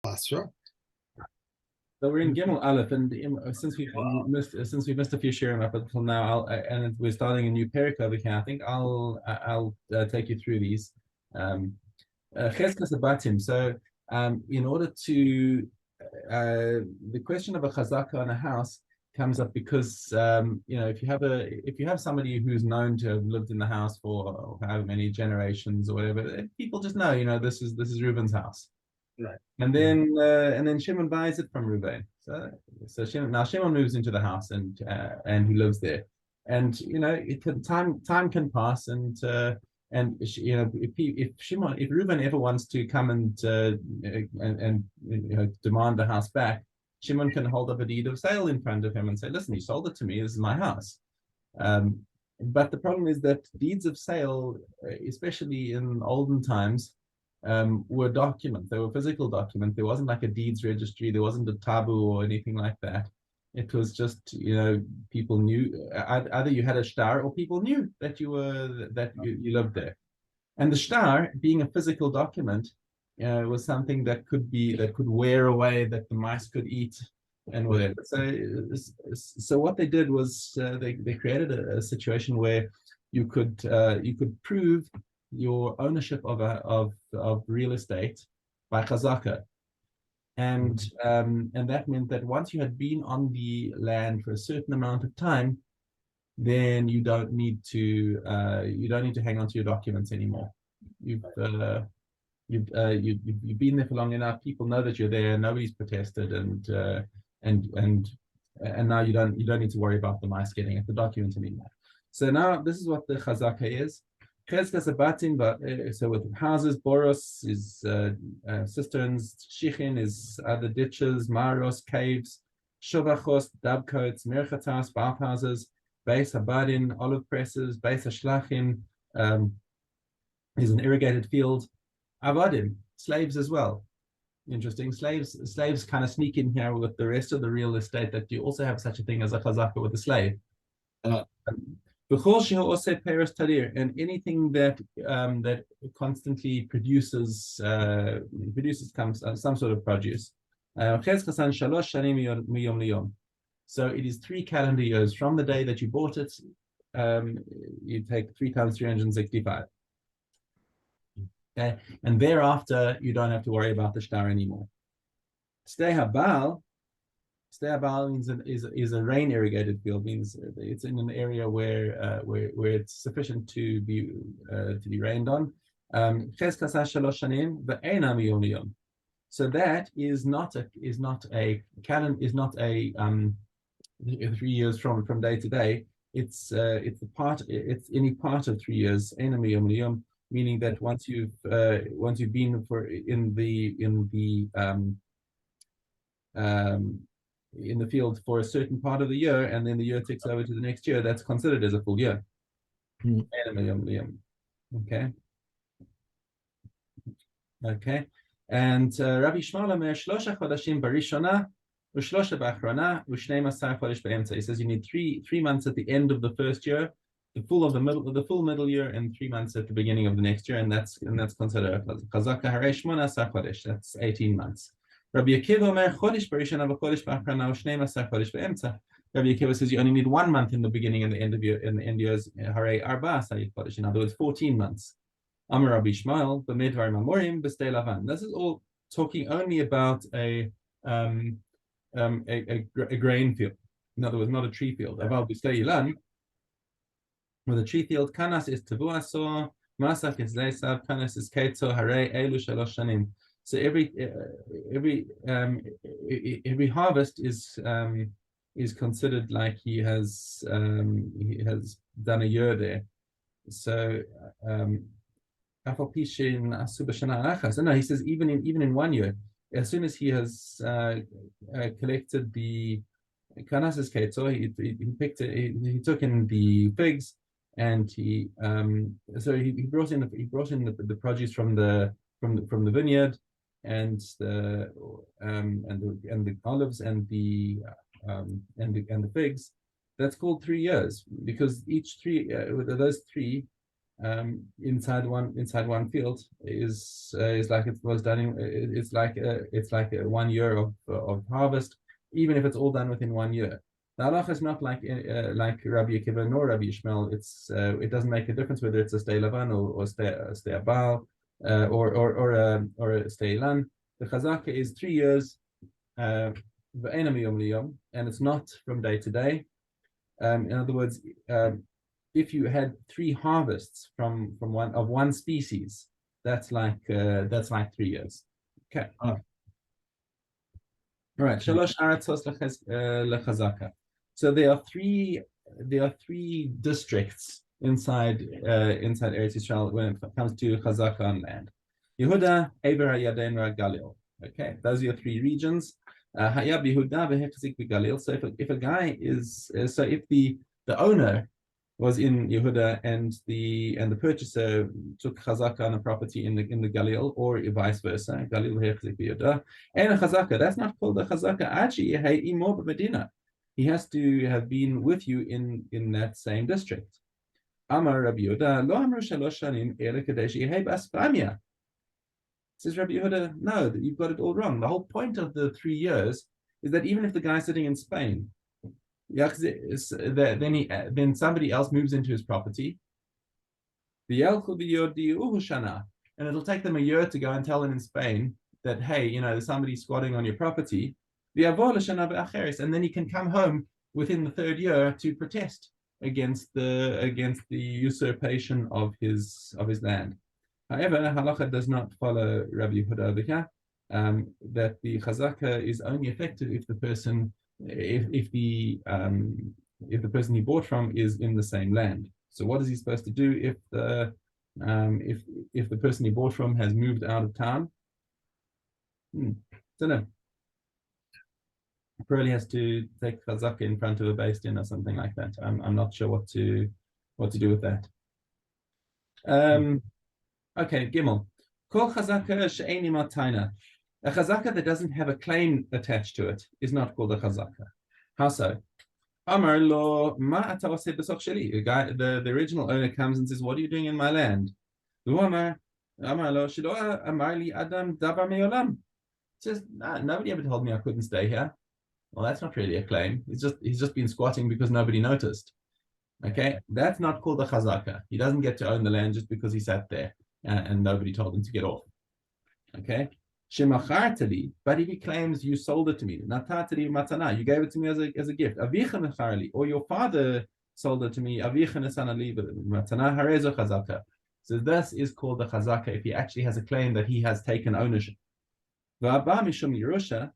Basra. So we're in Gimel Aleph, and since we missed a few shirim up until now, and we're starting a new parak over here. I think I'll take you through these. Cheskas Abatim. So, in order to the question of a chazaka on a house comes up because if you have somebody who's known to have lived in the house for however many generations or whatever, people just know, this is Reuben's house. Right. And then Shimon buys it from Reuben. So Shimon moves into the house and he lives there. And time can pass if Reuben ever wants to come and demand the house back, Shimon can hold up a deed of sale in front of him and say, "Listen, you sold it to me. This is my house." But the problem is that deeds of sale, especially in olden times, were documents. They were physical documents. There wasn't like a deeds registry. There wasn't a taboo or anything like that. It was just, people knew either you had a star or people knew that you lived there. And the star, being a physical document, was something that could wear away, that the mice could eat, and whatever. So what they did was they created a situation where you could prove your ownership of real estate by chazaka. And that meant that once you had been on the land for a certain amount of time, then you don't need to hang on to your documents anymore. You've been there for long enough. People know that you're there. Nobody's protested, and now you don't need to worry about the mice getting at the document anymore. So now this is what the chazaka is. So with houses, boros is cisterns, shichin is other ditches, maros, caves, shovachos, dabcoats, merchatas, bathhouses, beis habadin, olive presses, beis hashlachim is an irrigated field, avadim, slaves as well. Interesting. Slaves kind of sneak in here with the rest of the real estate, that you also have such a thing as a chazaka with a slave. And anything that constantly produces some sort of produce. So it is 3 calendar years from the day that you bought it. You take 3 times 365. Okay, and thereafter you don't have to worry about the shtar anymore. Stay habal means is a rain irrigated field, means it's in an area where it's sufficient to be rained on. So that is not a 3 years from day to day. It's any part of 3 years. Meaning that once you've been in the field for a certain part of the year, and then the year ticks over to the next year, that's considered as a full year. Okay. And Rabbi Shmuel Omer shlosha chodashim barishona u'shlosha b'achrona u'shnei masar chodesh be'emtza. He says you need 3 months at the end of the first year, the full middle year, and 3 months at the beginning of the next year, and that's considered a chazaka harei shmona asar chodesh. That's 18 months. Rabbi Akiva Omer chodesh barishona v'chodesh b'achrona u'shnei masar chodesh be'emtza. Rabbi Akiva says you only need 1 month in the beginning and the end of years. Harei arba asar chodesh. In other words, 14 months. Amar Rabbi Shmuel b'medvar mamorim b'stei lavan. This is all talking only about a grain field. In other words, not a tree field. Aval b'stei ilan. With a tree field, kanas is tevuaso, masach is leisav, kanas is ketzo, harei elu shalosh shanim. So every harvest is considered like he has done a year there. So no, he says even in 1 year, as soon as he has collected the kanas ketzo, he took in the figs. And he brought in the produce from the vineyard, and the olives and the figs. That's called 3 years, because each those three inside one field is like it was done in, it's like 1 year of harvest, even if it's all done within 1 year. The halacha is not like Rabbi Akiva nor Rabbi Ishmael. It doesn't make a difference whether it's a stay lavan or stay abal or a stay lan. The chazaka is 3 years, and it's not from day to day. In other words, if you had 3 harvests from one species, that's like 3 years. Okay. All right. Shalosh aratzos lechazaka. So there are three districts inside Eretz Yisrael when it comes to chazaka on land. Yehuda, Eber HaYarden, Galil. Okay, those are your 3 regions. Hayab Yehuda v'hechzik v'Galil. So if a guy is if the owner was in Yehuda and the purchaser took chazaka on a property in the Galil, or vice versa, Galil v'hechzik v'Yehuda, and a chazaka, that's not called a chazaka. Achi imo b'Medina. He has to have been with you in that same district. Amar Rabbi Yehuda, lo amru shalosh shanim ela kadei sheyehei b'Asparia. Says Rabbi Yehuda, no, you've got it all wrong. The whole point of the 3 years is that even if the guy's sitting in Spain, then somebody else moves into his property, and it'll take them a year to go and tell them in Spain that, hey, there's somebody squatting on your property, and then he can come home within the 3rd year to protest against the usurpation of his land. However, halacha does not follow Rabbi Yehuda over here, that the chazaka is only effective if the person he bought from is in the same land. So what is he supposed to do if the person he bought from has moved out of town? Don't know. Probably has to take chazaka in front of a beis din or something like that. I'm not sure what to do with that. Okay, Gimel. Kol chazaka she'eni matayna. A chazaka that doesn't have a claim attached to it is not called a chazaka. How so? Amar lo ma ata oseh b'soch sheli. The original owner comes and says, "What are you doing in my land?" Amar lo shelo amar li adam davar me'olam. Says, nobody ever told me I couldn't stay here. Well, that's not really a claim. He's just been squatting because nobody noticed. Okay, that's not called a chazaka. He doesn't get to own the land just because he sat there and nobody told him to get off. Okay, shemachartali, but if he claims you sold it to me, natatali matana, you gave it to me as a gift, avicha mecharli, or your father sold it to me, avicha nesanali matana harezo chazaka. So this is called the chazaka if he actually has a claim that he has taken ownership. V'abba mishum yerusha.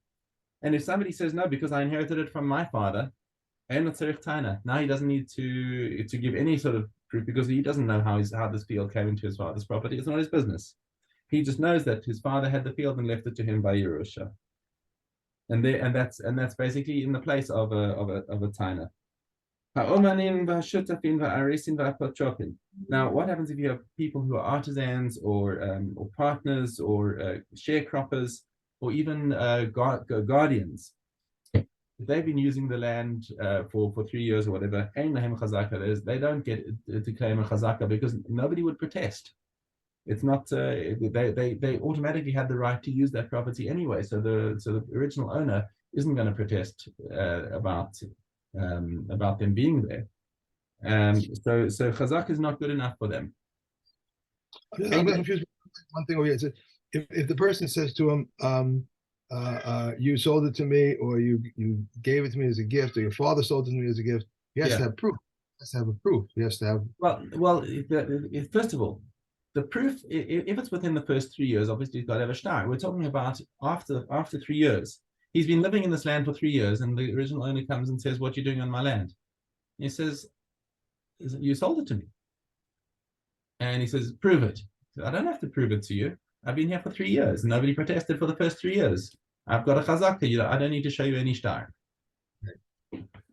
And if somebody says, no, because I inherited it from my father, now he doesn't need to give any sort of proof because he doesn't know how this field came into his father's property. It's not his business. He just knows that his father had the field and left it to him by Yerusha. And that's basically in the place of a taina. Now, what happens if you have people who are artisans or partners or sharecroppers or even guardians? If they've been using the land for 3 years or whatever, they don't get to claim a chazaka because nobody would protest. It's not they automatically had the right to use that property anyway. So the original owner isn't going to protest about them being there. So chazaka is not good enough for them. I'm confused. One thing over here. If the person says to him, you sold it to me, or you gave it to me as a gift, or your father sold it to me as a gift, he has to have proof. He has to have a proof. He has to have. Well. First of all, the proof, if it's within the first 3 years, obviously you've got to have a shtar. We're talking about after 3 years. He's been living in this land for 3 years, and the original owner comes and says, "What are you doing on my land?" He says, "You sold it to me." And he says, "Prove it." Says, "I don't have to prove it to you. I've been here for 3 years. Nobody protested for the first 3 years. I've got a chazaka. I don't need to show you any shtar."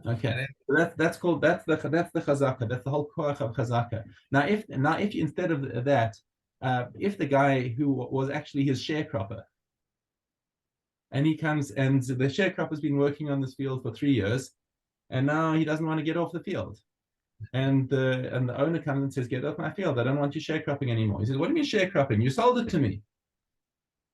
Okay, so that's the chazaka. That's the whole koach of chazaka. Now, if instead of that, if the guy who was actually his sharecropper, and he comes and the sharecropper's been working on this field for 3 years, and now he doesn't want to get off the field, and the owner comes and says, "Get off my field! I don't want you sharecropping anymore." He says, "What do you mean sharecropping? You sold it to me."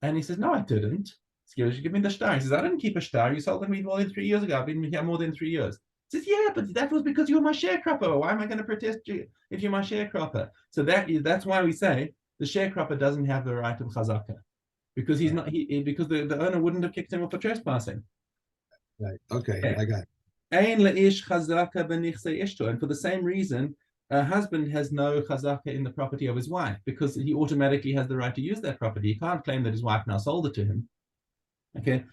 And he says, "No, I didn't." He goes, "You give me the star." He says, "I didn't keep a star. You sold it to me more than 3 years ago. I've been here more than 3 years." He says, "Yeah, but that was because you were my sharecropper. Why am I going to protest you if you're my sharecropper?" So that's why we say the sharecropper doesn't have the right of chazaka, because he's not because the owner wouldn't have kicked him off for trespassing. Right. Okay, I got it. And for the same reason, a husband has no chazaka in the property of his wife, because he automatically has the right to use that property. He can't claim that his wife now sold it to him. Okay,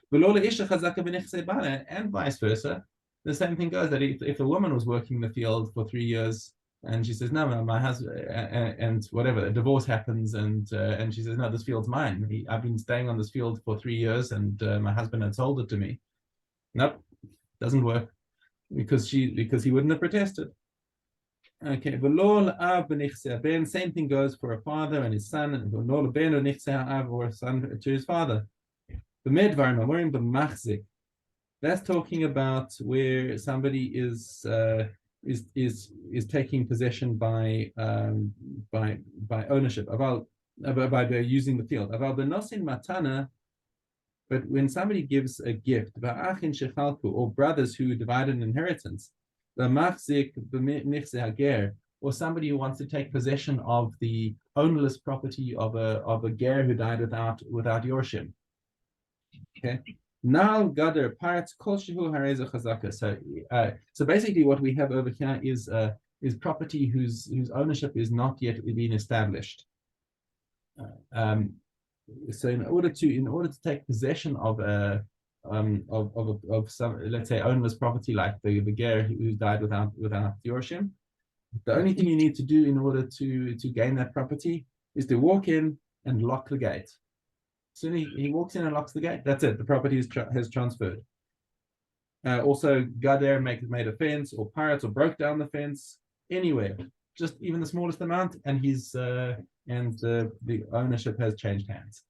and vice versa. The same thing goes, that if a woman was working the field for 3 years and she says, "No, my husband," and whatever, a divorce happens, and she says, "No, this field's mine. I've been staying on this field for 3 years, and my husband had sold it to me." Nope, doesn't work, because he wouldn't have protested. Okay, same thing goes for a father and his son, and or a son to his father. That's talking about where somebody is taking possession by ownership, by using the field. But when somebody gives a gift, or brothers who divide an inheritance, or somebody who wants to take possession of the ownerless property of a ger who died without yorshim. Okay. Now Gadar parts Kolshihu Hareza Chazaka. So basically what we have over here is property whose ownership is not yet been established. So in order to take possession of some, let's say, ownerless property, like the ger who died without yorshim, the only thing you need to do in order to gain that property is to walk in and lock the gate. Soon he walks in and locks the gate. That's it. The property has transferred. Also, Gader made a fence, or pirates, or broke down the fence, anywhere, just even the smallest amount, and the ownership has changed hands.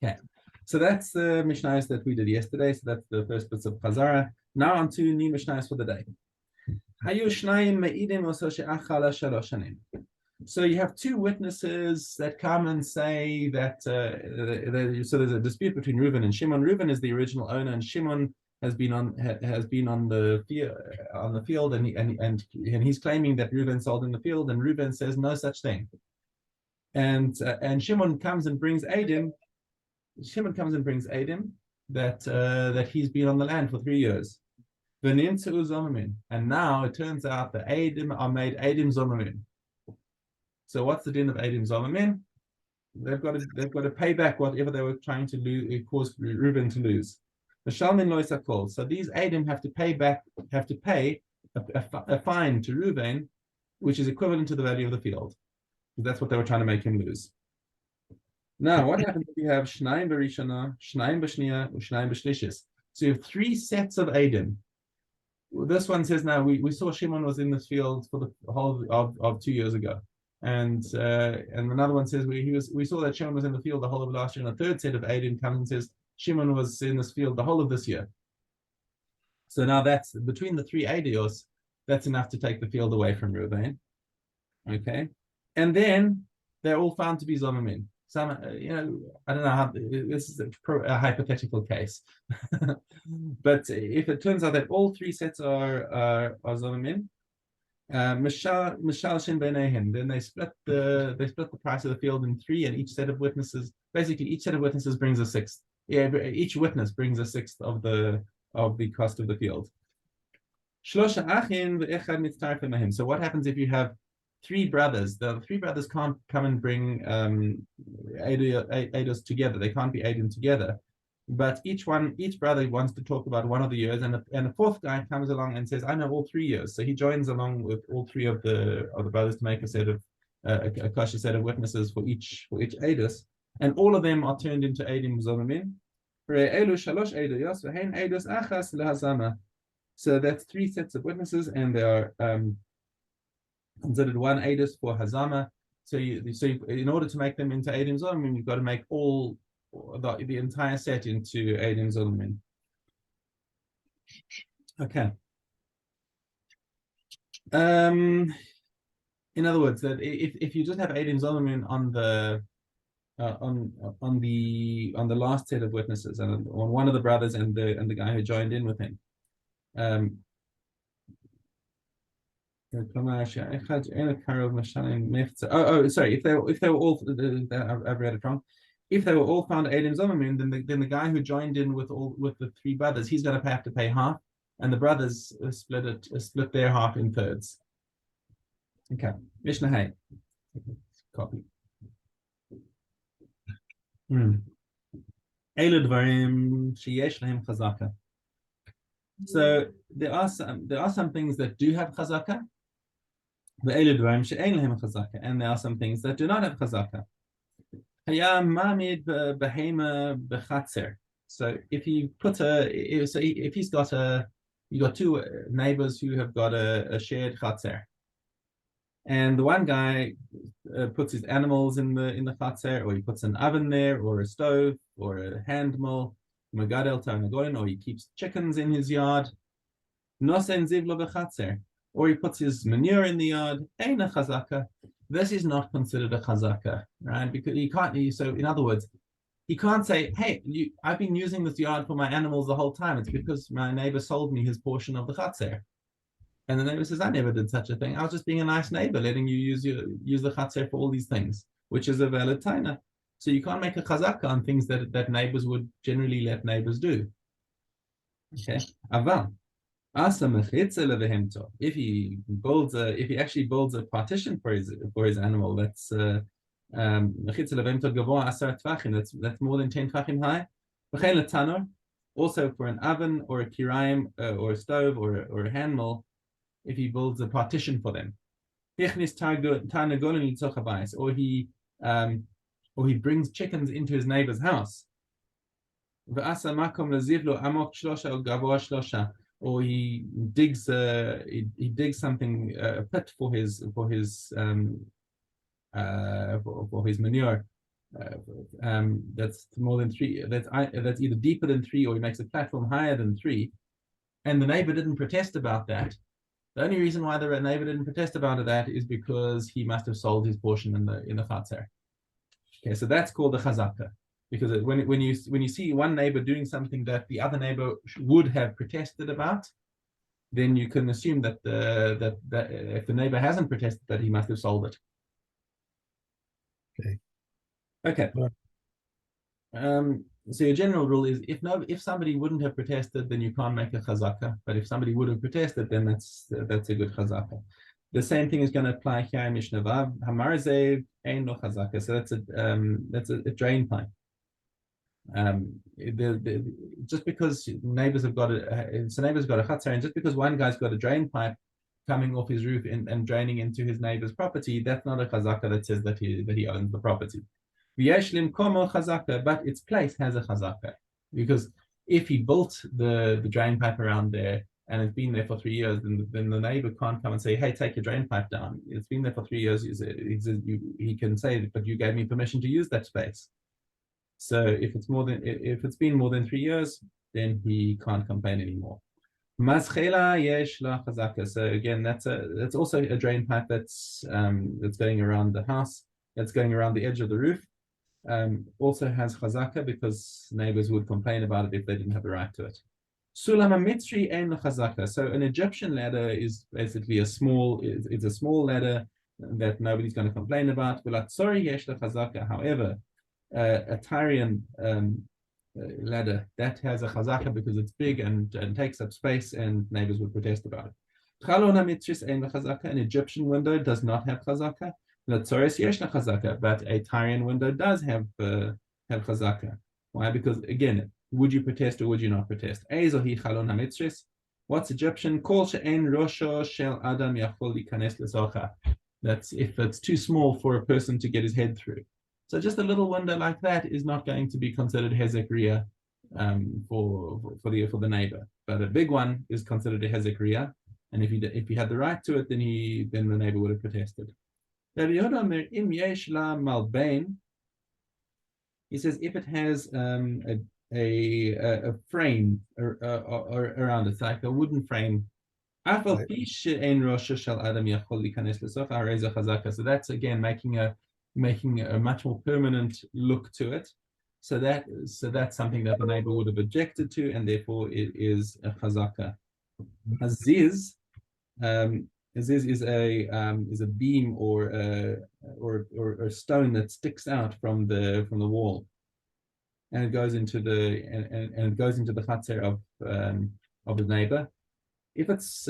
Okay, so that's the Mishnahs that we did yesterday. So that's the first bits of Chazara. Now on to new Mishnahs for the day. So you have two witnesses that come and say that so there's a dispute between Reuven and Shimon. Reuven is the original owner, and Shimon has been on the field, and he's claiming that Reuven sold in the field, and Reuven says no such thing. And Shimon comes and brings Adim. That he's been on the land for 3 years. And now it turns out that Adim are made Adim Zomamin. So what's the din of Adim Zomamin? They've got to pay back whatever they were trying to lose, cause Reuben to lose. The Shalmin Loisakol. So these Adim have to pay a fine to Reuben, which is equivalent to the value of the field. That's what they were trying to make him lose. Now, what happens if you have Shnaim Berishana, Shnaim B'Shnia, Shnaim B'Shlishis? So you have 3 sets of Adim. This one says, now we saw Shimon was in this field for the whole of 2 years ago. And another one says we saw that Shimon was in the field the whole of last year, and a third set of Adim comes and says Shimon was in this field the whole of this year. So now that's between the 3 Adios, that's enough to take the field away from Reuven. Okay, and then they're all found to be Zomamin. Some, I don't know how this is a hypothetical case, but if it turns out that all 3 sets are Zomamin, then they split the price of the field in 3, and each set of witnesses brings a sixth. Yeah, each witness brings a sixth of the cost of the field. So what happens if you have 3 brothers? The 3 brothers can't come and bring Eidos together. They can't be Eidim together. But each brother wants to talk about one of the years, and a 4th guy comes along and says, "I know all 3 years." So he joins along with all 3 of the brothers to make a set of a kosher set of witnesses for each Eidos, and all of them are turned into Eidim Zomamin. So that's 3 sets of witnesses, and they are considered 1 Eidos for Hazama. So in order to make them into Eidim Zomamin, you've got to make all the entire set into Eidim Zomamin. Okay. In other words, that if you just have Eidim Zolomon on the on the last set of witnesses, and on one of the brothers and the guy who joined in with him. Sorry. If they were all, I've read it wrong. If they were all found Eidim Zolomon, then the guy who joined in with the three brothers, he's going to have to pay half, and the brothers split their half in thirds. Okay, Mishna Hay. Copy. So there are some things that do have chazaka, and there are some things that do not have chazaka. So if he's got you got two neighbors who have got a shared chatzer, and the one guy puts his animals in the chatzer, or he puts an oven there, or a stove, or a hand mill, or he keeps chickens in his yard, or he puts his manure in the yard. This is not considered a chazaka, right? Because he can't. So in other words, he can't say, "Hey, I've been using this yard for my animals the whole time. It's because my neighbor sold me his portion of the chatzer." And the neighbor says, "I never did such a thing. I was just being a nice neighbor, letting you use the chatzer for all these things, which is a valid taina." So you can't make a chazaka on things that neighbors would generally let neighbors do. Okay, aval. If he actually builds a partition for his animal, that's that's more than 10 tvachim high. Also for an oven or a kirayim or a stove or a hand mill, if he builds a partition for them, or he brings chickens into his neighbor's house, or he digs something, a pit for his manure, that's more than 3, that's either deeper than 3, or he makes a platform higher than 3, and the neighbor didn't protest about that. The only reason why the neighbor didn't protest about that is because he must have sold his portion in the chatzer. Okay, so that's called the chazaka, because when you see one neighbor doing something that the other neighbor would have protested about, then you can assume that that if the neighbor hasn't protested, that he must have sold it. Okay. So your general rule is if somebody wouldn't have protested, then you can't make a chazaka. But if somebody would have protested, then that's a good chazaka. The same thing is going to apply here in Mishna Vav. Hamarzev ain't no chazaka. So that's a drain pipe. Just because neighbors have got neighbor's got a chatzer, and just because one guy's got a drain pipe coming off his roof and draining into his neighbor's property, that's not a chazaka that says that he owns the property. But its place has a chazaka, because if he built the drain pipe around there and it's been there for 3 years, then the neighbor can't come and say, "Hey, take your drain pipe down. It's been there for 3 years." He can say, "But you gave me permission to use that space." So if it's been more than 3 years, then he can't complain anymore. So again, that's also a drain pipe that's going around the house, that's going around the edge of the roof. Also has chazaka, because neighbors would complain about it if they didn't have the right to it. Sulam mitzri ein chazaka. So an Egyptian ladder is basically a small ladder that nobody's going to complain about. However, a Tyrian ladder that has a chazaka because it's big and takes up space, and neighbors would protest about it. An Egyptian window does not have chazaka. But a Tyrian window does have chazaka. Why? Because again, would you protest or would you not protest? What's Egyptian? That's if it's too small for a person to get his head through. So just a little window like that is not going to be considered hezek riyah for the neighbor. But a big one is considered a hezek riyah, and if he had the right to it, then the neighbor would have protested. He says if it has a frame or around it, like a wooden frame אף על Right. פי שאין ראשו של אדם יכול להיכנס לסוף, הרי זה חזקה. So that's again making a much more permanent look to it. So that's something that the neighbor would have objected to, and therefore it is a chazaka. Aziz, aziz is a beam or a stone that sticks out from the wall, and it goes into the chatzer of the neighbor. If it's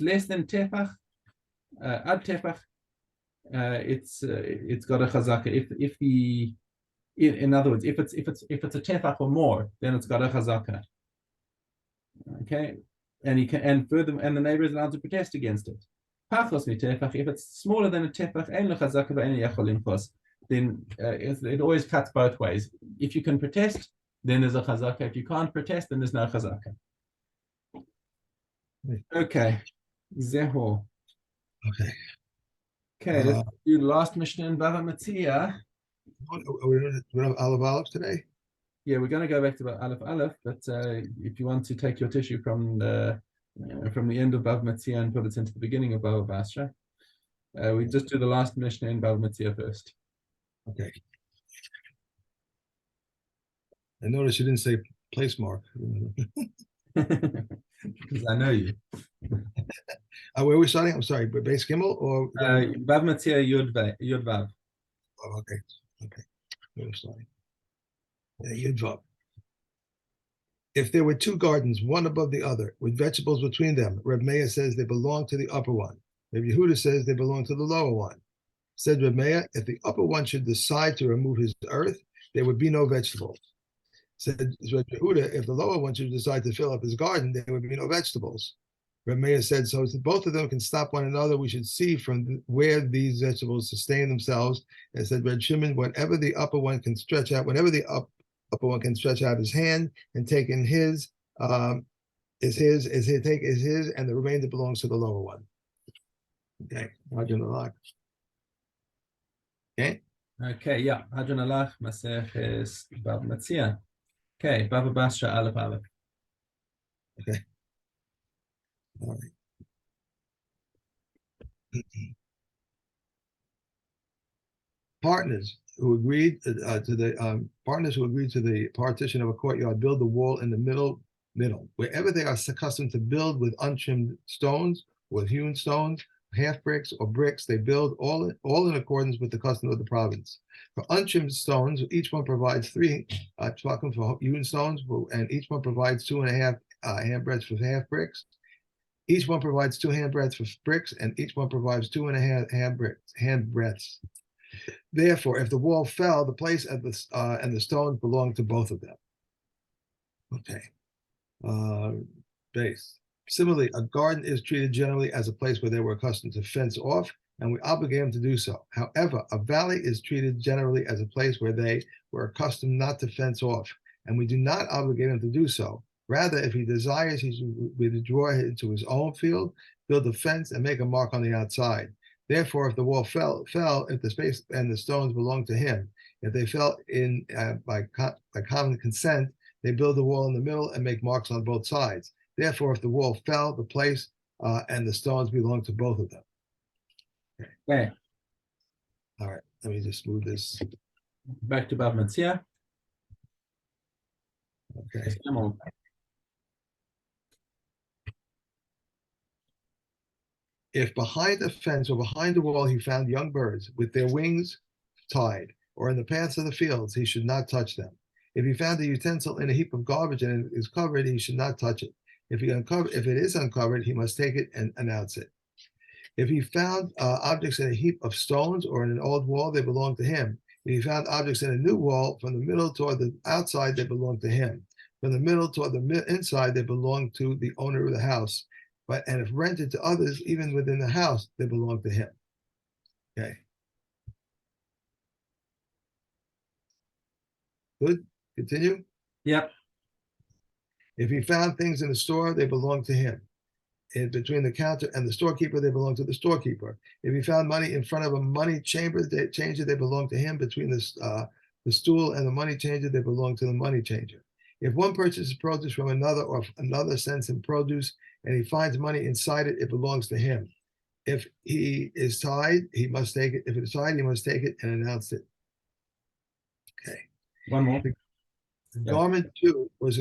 less than tefach, ad tefach, it's got a chazaka. In other words, if it's a tefach or more, then it's got a chazaka. Okay, and the neighbor is allowed to protest against it. Pachos mi tefach. If it's smaller than a tefach, ein lo chazaka ve'en yachol limchos. Then it always cuts both ways. If you can protest, then there's a chazaka. If you can't protest, then there's no chazaka. Okay, zeho. Okay. Okay, let's do the last Mishnah in Bava Metzia. We don't have Aleph Aleph today? Yeah, we're going to go back to Aleph Aleph, but if you want to take your tissue from the end of Bava Metzia and put it into the beginning of Bava Basra, we just do the last Mishnah in Bava Metzia first. Okay. I noticed you didn't say place mark. Because I know you. Where are we starting? I'm sorry, but base Gimel or Bava Metzia Yud Vav. Oh, okay. Where are we starting? Yeah, Yud Vav. If there were two gardens, one above the other, with vegetables between them, Reb Meir says they belong to the upper one. Reb Yehuda says they belong to the lower one. Said Reb Meir, if the upper one should decide to remove his earth, there would be no vegetables. Said Reb Yehuda, if the lower one should decide to fill up his garden, there would be no vegetables. Reb Meir said, so both of them can stop one another. We should see from where these vegetables sustain themselves. And said Reb Shimon, whenever the upper one can stretch out, upper one can stretch out his hand and take in his, and the remainder belongs to the lower one. Okay, okay. Okay, yeah. Hadron Alach, Maseches, Bava Metzia. Okay, Bava Basra, Aleph Aleph. Okay. All right. Partners who agreed to the partition of a courtyard build the wall in the middle. Wherever they are accustomed to build with untrimmed stones, with hewn stones, half bricks or bricks, they build all in accordance with the custom of the province. For untrimmed stones, each one provides 3 tefachim for hewn stones, and each one provides 2.5 handbreadths for half bricks. Each one provides 2 handbreadths for bricks, and each one provides 2.5 handbreadths. Therefore, if the wall fell, the place and the stones belong to both of them. Okay. Base. Similarly, a garden is treated generally as a place where they were accustomed to fence off, and we obligate them to do so. However, a valley is treated generally as a place where they were accustomed not to fence off, and we do not obligate him to do so. Rather, if he desires, he should withdraw it into his own field, build a fence, and make a mark on the outside. Therefore, if the wall fell, if the space and the stones belong to him, if they fell in by common consent, they build the wall in the middle and make marks on both sides. Therefore, if the wall fell, the place and the stones belong to both of them. Okay. All right, let me just move this. Back to Bava Metzia. Okay. If behind a fence or behind a wall he found young birds with their wings tied, or in the paths of the fields, he should not touch them. If he found a utensil in a heap of garbage and it is covered, he should not touch it. If it is uncovered, he must take it and announce it. If he found objects in a heap of stones or in an old wall, they belong to him. If he found objects in a new wall, from the middle toward the outside, they belong to him. From the middle toward the inside, they belong to the owner of the house. And if rented to others, even within the house, they belong to him. Okay. Good. Continue. Yep. If he found things in the store, they belong to him. And between the counter and the storekeeper, they belong to the storekeeper. If he found money in front of a money changer, they belong to him. Between the stool and the money changer, they belong to the money changer. If one purchases produce from another, or if another sends him produce and he finds money inside it, it belongs to him. If he is tied, he must take it. If it's tied, he must take it and announce it. Okay. One more. The garment too was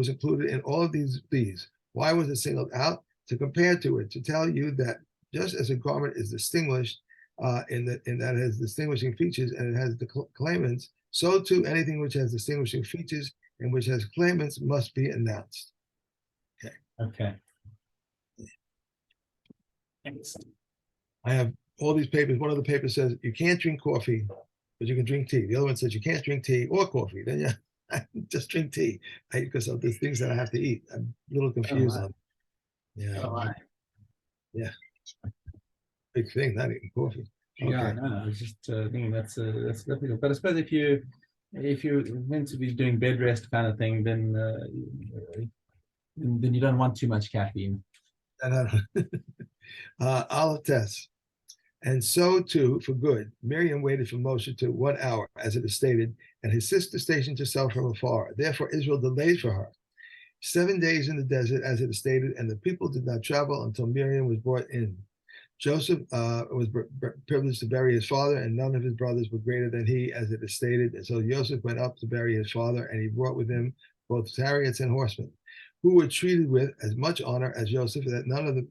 included in all of these. Why was it singled out? To compare to it, to tell you that just as a garment is distinguished in that it has distinguishing features and it has the claimants, so too anything which has distinguishing features and which has claimants must be announced. Okay. Okay. Thanks. I have all these papers. One of the papers says you can't drink coffee, but you can drink tea. The other one says you can't drink tea or coffee. Then yeah, just drink tea because of the things that I have to eat. I'm a little confused on. Yeah. Oh, yeah. Big thing, not eating coffee. Okay. Yeah, no, I was just thinking that's difficult. But I suppose if you're meant to be doing bed rest kind of thing, then you don't want too much caffeine. Olive test. And so too, for good, Miriam waited for Moshe to 1 hour, as it is stated, and his sister stationed herself from afar. Therefore, Israel delayed for her 7 days in the desert, as it is stated, and the people did not travel until Miriam was brought in. Joseph was privileged to bury his father, and none of his brothers were greater than he, as it is stated. And so Joseph went up to bury his father, and he brought with him both chariots and horsemen, who were treated with as much honor as Joseph, that none of them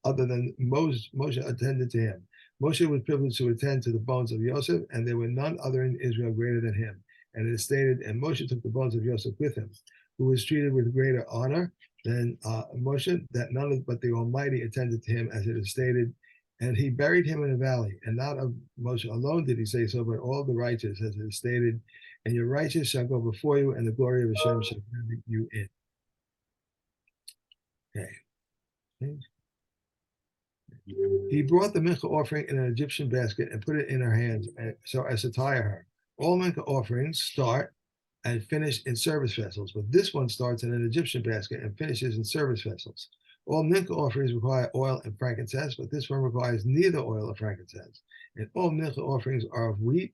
other than Moshe attended to him. Moshe was privileged to attend to the bones of Joseph, and there were none other in Israel greater than him. And it is stated, and Moshe took the bones of Joseph with him, who was treated with greater honor than Moshe, that none of but the Almighty attended to him, as it is stated. And he buried him in a valley, and not of Moshe alone did he say so, but all the righteous, as it is stated, and your righteous shall go before you, and the glory of Hashem shall carry you in. Okay. He brought the mincha offering in an Egyptian basket and put it in her hands, so as to tire her. All mincha offerings start and finish in service vessels, but this one starts in an Egyptian basket and finishes in service vessels. All mincha offerings require oil and frankincense, but this one requires neither oil or frankincense. And all mincha offerings are of wheat,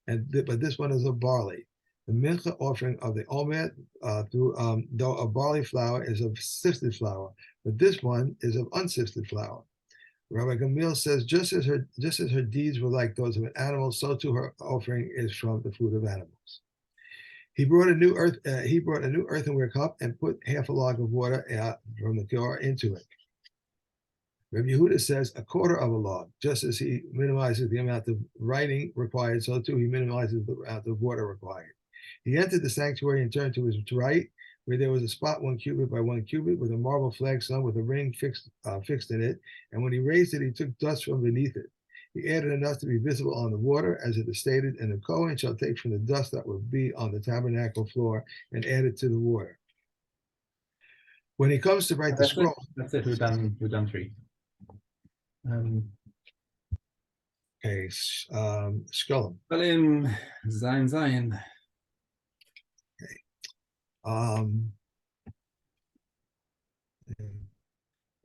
but this one is of barley. The mincha offering of the omer though a barley flour is of sifted flour, but this one is of unsifted flour. Rabbi Gamliel says, just as her deeds were like those of an animal, so too her offering is from the food of animals. He brought a new earthenware cup and put half a log of water from the Kior into it. Rabbi Yehuda says a quarter of a log. Just as he minimizes the amount of writing required, so too he minimizes the amount of water required. He entered the sanctuary and turned to his right, where there was a spot 1 cubit by 1 cubit with a marble flagstone with a ring fixed in it. And when he raised it, he took dust from beneath it. He added enough to be visible on the water, as it is stated, and the Kohen shall take from the dust that would be on the tabernacle floor and add it to the water. When he comes to write the scroll. That's it. We've done 3. Okay, Shkolem. Zion.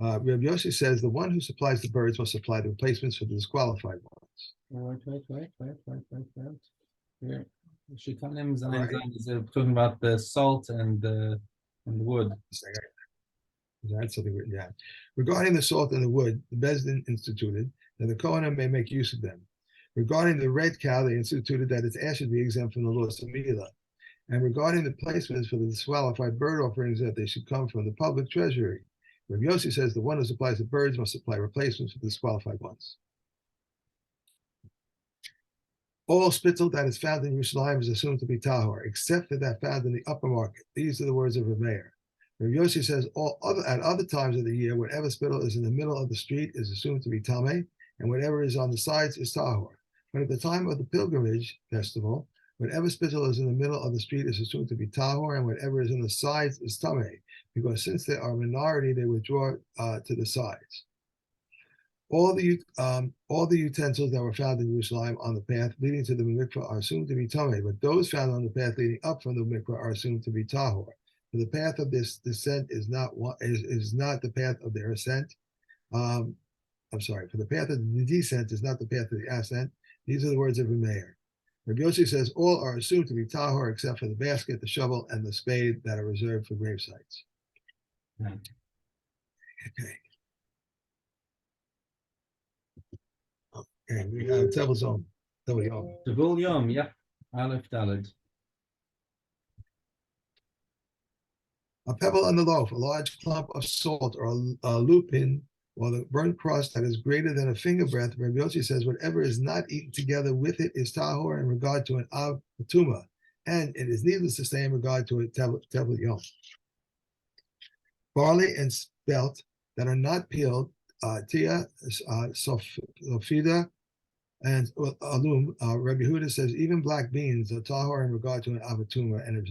Rabbi Yossi says the one who supplies the birds must supply the replacements for the disqualified ones. Wait. Here. Shikalim Zion is talking about the salt and the wood. That's something written down. Regarding the salt and the wood, the Bezdin instituted that the Kohanim may make use of them. Regarding the red cow, they instituted that its ash should be exempt from the laws of Milah. And regarding the placements for the disqualified bird offerings, that they should come from the public treasury. Rabbi Yossi says the one who supplies the birds must supply replacements for the disqualified ones. All spittle that is found in Yerushalayim is assumed to be tahor, except for that found in the upper market. These are the words of Rav Meir. Rabbi Yossi says at other times of the year, whatever spittle is in the middle of the street is assumed to be tameh, and whatever is on the sides is tahor. But at the time of the pilgrimage festival, whatever spittle is in the middle of the street is assumed to be tahor, and whatever is in the sides is tameh, because since they are a minority, they withdraw to the sides. All the utensils that were found in Yerushalayim on the path leading to the mikvah are assumed to be tameh, but those found on the path leading up from the mikvah are assumed to be tahor. For the path of this descent is not the path of their ascent. For the path of the descent is not the path of the ascent. These are the words of Rav Meir. Rabbi Yossi says all are assumed to be tahor except for the basket, the shovel, and the spade that are reserved for grave sites. Right. Okay. And we have Tevel Zone. Tevel Yom. Tavul Yom, yeah. Aleph Daled. A pebble on the loaf, a large clump of salt, or a lupin, or the burnt crust that is greater than a finger breadth. Rabbi Yossi says whatever is not eaten together with it is tahor in regard to an av tuma, and it is needless to say in regard to a tevel yom. Barley and spelt that are not peeled, tia, sofida, and alum. Rabbi Huda says even black beans are tahor in regard to an avatuma, and it's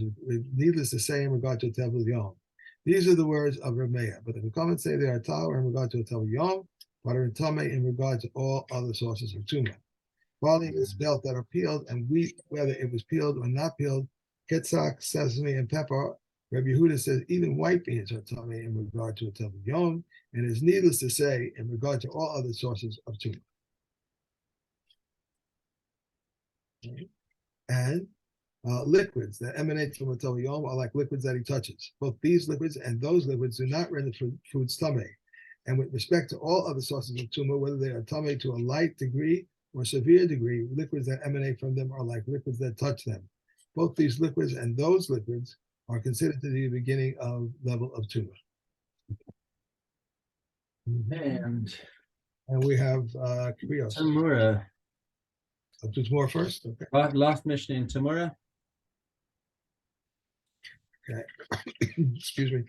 needless to say in regard to a tevel yom. These are the words of Rameya, but the comments say they are tahor in regard to a tevel yom, but are tameh in regard to all other sources of tuma. Barley and spelt that are peeled, and wheat, whether it was peeled or not peeled, ketzak, sesame, and pepper. Rabbi Huda says even white beans are tameh in regard to a tevel yom, and it's needless to say in regard to all other sources of tuma. And liquids that emanate from a tevel yom are like liquids that he touches. Both these liquids and those liquids do not render foods tameh. And with respect to all other sources of tumah, whether they are tameh to a light degree or severe degree, liquids that emanate from them are like liquids that touch them. Both these liquids and those liquids are considered to be the beginning of level of tumah. And we have Krios. Tamura. There's more first? Okay. Last Mishnah in Tamura. Okay. Excuse me.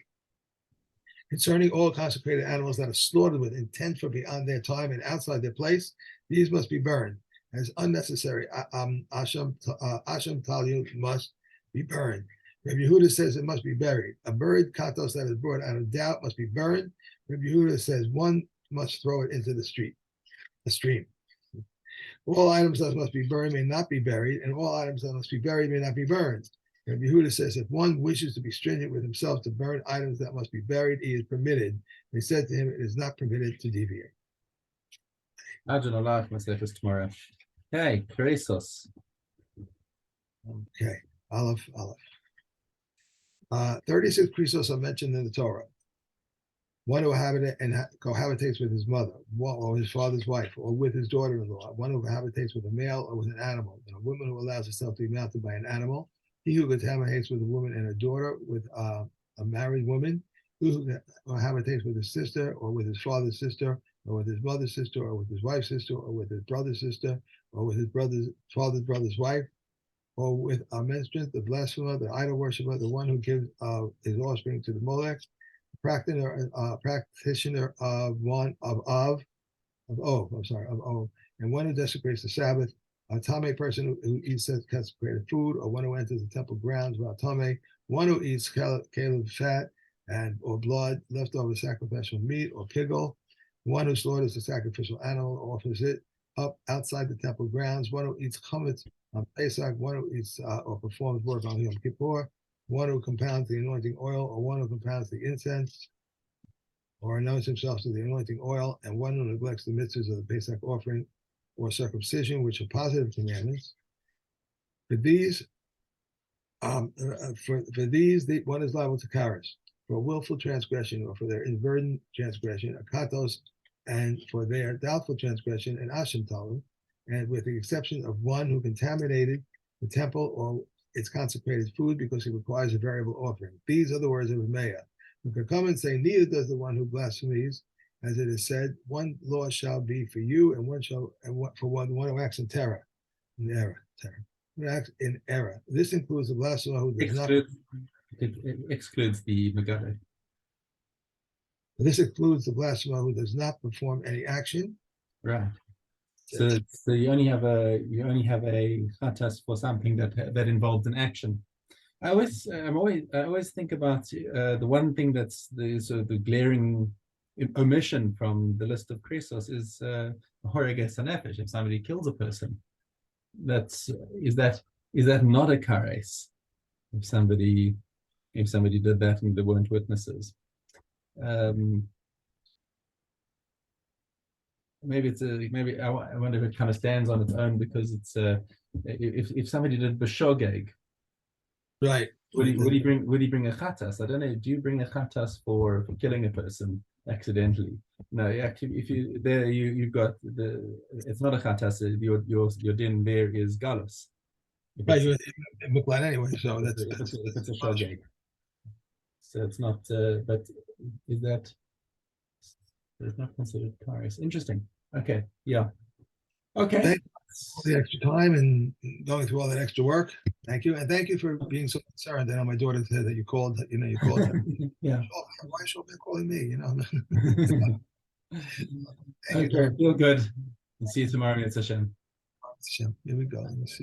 Concerning all consecrated animals that are slaughtered with intent for beyond their time and outside their place, these must be burned as unnecessary. Asham Talyu must be burned. Rabbi Yehuda says it must be buried. A bird, katos, that is brought out of doubt must be burned. Rabbi Yehuda says one must throw it into the stream. All items that must be burned may not be buried, and all items that must be buried may not be burned. Rabbi Yehuda says if one wishes to be stringent with himself to burn items that must be buried, he is permitted. They said to him, it is not permitted to deviate. Adon Allah Masechus tomorrow. Okay, Kresos. Okay, Aleph. 36 Krisos are mentioned in the Torah. One who cohabitates with his mother, or his father's wife, or with his daughter-in-law. One who cohabitates with a male or with an animal. And a woman who allows herself to be mounted by an animal. He who cohabitates with a woman and a daughter, with a married woman. Who cohabitates with his sister, or with his father's sister, or with his mother's sister, or with his wife's sister, or with his brother's sister, or with his father's brother's wife, or with a menstruant, the blasphemer, the idol worshiper, the one who gives his offspring to the Molech, practitioner of O, and one who desecrates the Sabbath, a Tame person who eats consecrated food, or one who enters the temple grounds without Tame, one who eats caleb fat or blood, leftover sacrificial meat or pigel, one who slaughters the sacrificial animal or offers it up outside the temple grounds, one who eats chametz on Pesach, one who eats or performs work on Yom Kippur, one who compounds the anointing oil, or one who compounds the incense, or anoints himself to the anointing oil, and one who neglects the mitzvahs of the Pesach offering or circumcision, which are positive commandments. For these, one is liable to kares for willful transgression, or for their inadvertent transgression, a katos, and for their doubtful transgression, an asham talu, and with the exception of one who contaminated the temple or its consecrated food because it requires a variable offering. These are the words of Rameya. Who can come and say, neither does the one who blasphemes, as it is said, one law shall be for you, and for one who acts in terror. In error. This includes the blasphemer who does not. It excludes the Megare. This includes the blasphemer who does not perform any action. Right. So you only have a chatas for something that involves an action. I always think about the one thing that's the glaring omission from the list of krisos is horeges hanefesh. If somebody kills a person, is that not a kares? If somebody did that and there weren't witnesses. maybe it's a maybe I wonder if it kind of stands on its own because it's if somebody did b'shogeg, Right. would he bring a chatas? I don't know. Do you bring a chatas for killing a person accidentally? No, actually, if you there you've got it's not a chatas. Your din there is galus. Right, you're in Miklat anyway, so If that's it's a shogeg. So it's not, but is that it's not considered kairos? Interesting. Okay, yeah. Okay. thank you for the extra time and going through all that extra work. Thank you, and thank you for being so concerned. I know my daughter said that you called her. Yeah. Oh, why is she calling me? Thank you Okay, very feel good. And see you tomorrow. It's a shame. much. Here we go. Let me see.